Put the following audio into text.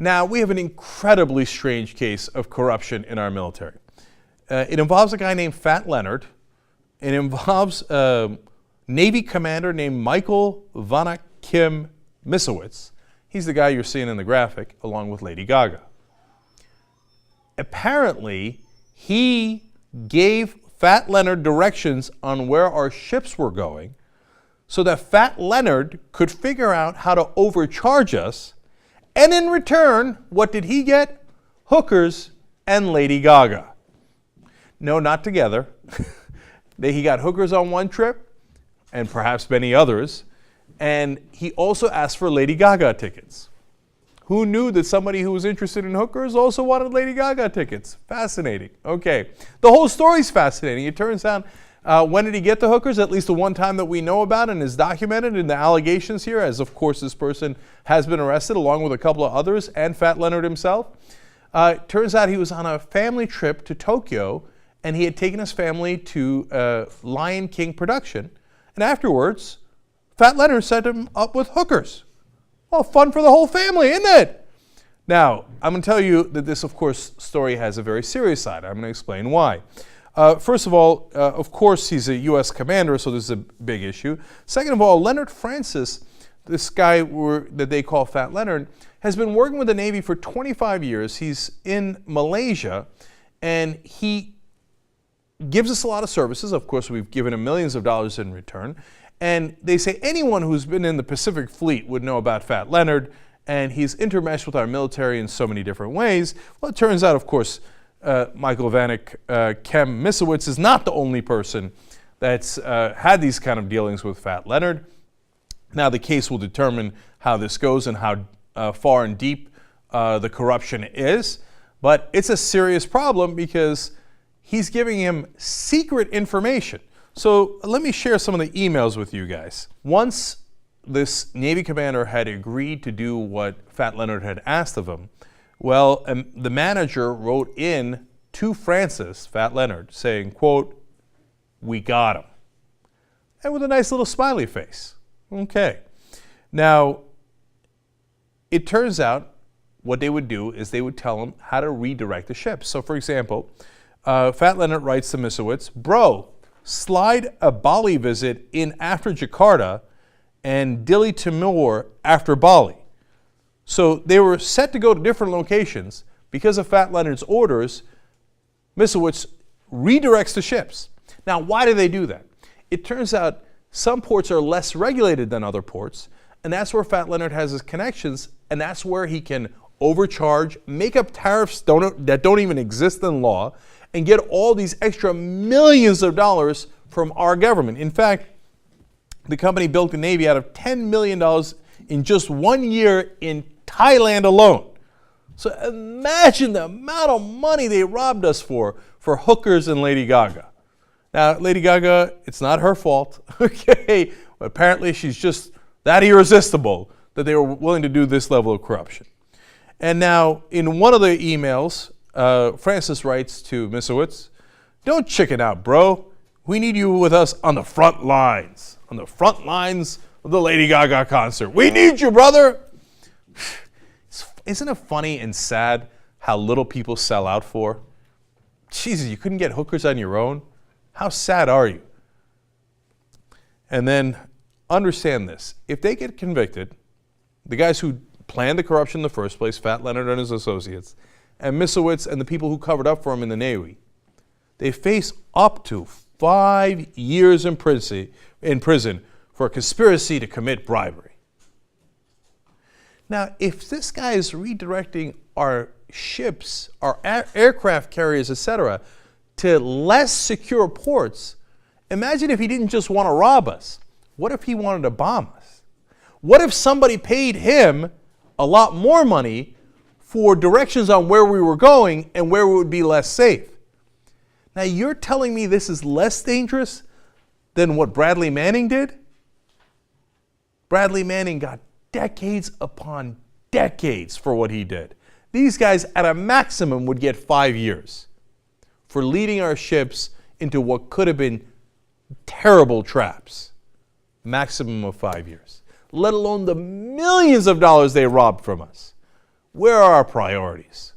Now, we have an incredibly strange case of corruption in our military. It involves a guy named Fat Leonard. It involves a Navy commander named Michael Vanakim Misowitz. He's the guy you're seeing in the graphic, along with Lady Gaga. Apparently, he gave Fat Leonard directions on where our ships were going so that Fat Leonard could figure out how to overcharge us. And in return, what did he get? Hookers and Lady Gaga. No, not together. He got hookers on one trip, and perhaps many others, and he also asked for Lady Gaga tickets. Who knew that somebody who was interested in hookers also wanted Lady Gaga tickets? Fascinating. Okay, the whole story's fascinating. It turns out, when did he get the hookers? At least the one time that we know about and is documented in the allegations here, as of course this person has been arrested along with a couple of others and Fat Leonard himself. Turns out he was on a family trip to Tokyo, and he had taken his family to Lion King production. And afterwards, Fat Leonard set him up with hookers. Well, fun for the whole family, isn't it? Now, I'm going to tell you that this, of course, story has a very serious side. I'm going to explain why. First of all, of course, he's a U.S. commander, so this is a big issue. Second of all, Leonard Francis, this guy that they call Fat Leonard, has been working with the Navy for 25 years. He's in Malaysia, and he gives us a lot of services. Of course, we've given him millions of dollars in return. And they say anyone who's been in the Pacific Fleet would know about Fat Leonard, and he's intermeshed with our military in so many different ways. Well, it turns out, of course, Michael Vanakim Misowitz is not the only person that's had these kind of dealings with Fat Leonard. Now, the case will determine how this goes and how far and deep the corruption is. But it's a serious problem because he's giving him secret information. So let me share some of the emails with you guys. Once this Navy commander had agreed to do what Fat Leonard had asked of him, well, the manager wrote in to Francis, Fat Leonard, saying, quote, "We got him." And with a nice little smiley face. Okay. Now, it turns out what they would do is they would tell him how to redirect the ship. So, for example, Fat Leonard writes to Misowitz, "Bro, slide a Bali visit in after Jakarta and Dili Timur after Bali." So they were set to go to different locations. Because of Fat Leonard's orders, Misowitz redirects the ships. Now, why do they do that? It turns out some ports are less regulated than other ports, and that's where Fat Leonard has his connections, and that's where he can overcharge, make up tariffs that don't even exist in law, and get all these extra millions of dollars from our government. In fact, the company built the Navy out of $10 million in just 1 year in Thailand alone. So imagine the amount of money they robbed us for hookers and Lady Gaga. Now, Lady Gaga, it's not her fault, okay? But apparently she's just that irresistible that they were willing to do this level of corruption. And now, in one of the emails, Francis writes to Misowitz, "Don't chicken out, bro. We need you with us on the front lines of the Lady Gaga concert. We need you, brother." Isn't it funny and sad how little people sell out for? Jesus, you couldn't get hookers on your own? How sad are you? And then understand this. If they get convicted, the guys who planned the corruption in the first place, Fat Leonard and his associates, and Misowitz and the people who covered up for him in the Navy, they face up to 5 years in prison for a conspiracy to commit bribery. Now, if this guy is redirecting our ships, our aircraft carriers, etc., to less secure ports, imagine if he didn't just want to rob us. What if he wanted to bomb us? What if somebody paid him a lot more money for directions on where we were going and where we would be less safe? Now, you're telling me this is less dangerous than what Bradley Manning did? Bradley Manning got decades upon decades for what he did. These guys, at a maximum, would get 5 years for leading our ships into what could have been terrible traps. Maximum of 5 years. Let alone the millions of dollars they robbed from us. Where are our priorities?